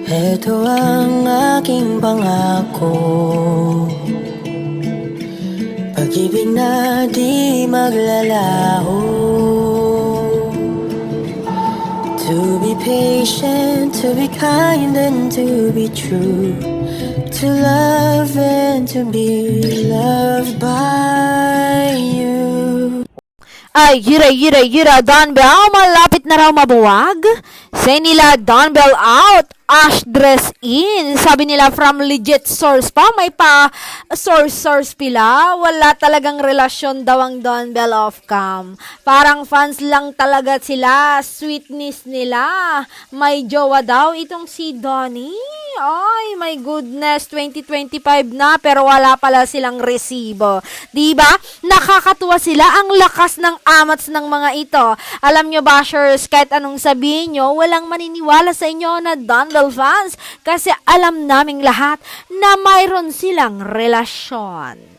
Ito ang aking pangako, pag-ibig na di maglalaho. To be patient, to be kind and to be true, to love and to be loved by you. Ay, gira, Donbell, malapit na raw mabuwag. Say nila, Donbell out, Ash dress in. Sabi nila from legit source pa, may pa source pila. Wala talagang relasyon daw ang Donbell off cam. Parang fans lang talaga sila, sweetness nila. May jowa daw itong si Donnie. Ay, my goodness, 2025 na pero wala pala silang resibo. 'Di ba? Nakakatuwa sila, ang lakas ng amats ng mga ito. Alam nyo, bashers, kahit anong sabihin nyo, walang maniniwala sa inyo na Donbell fans kasi alam naming lahat na mayroon silang relasyon.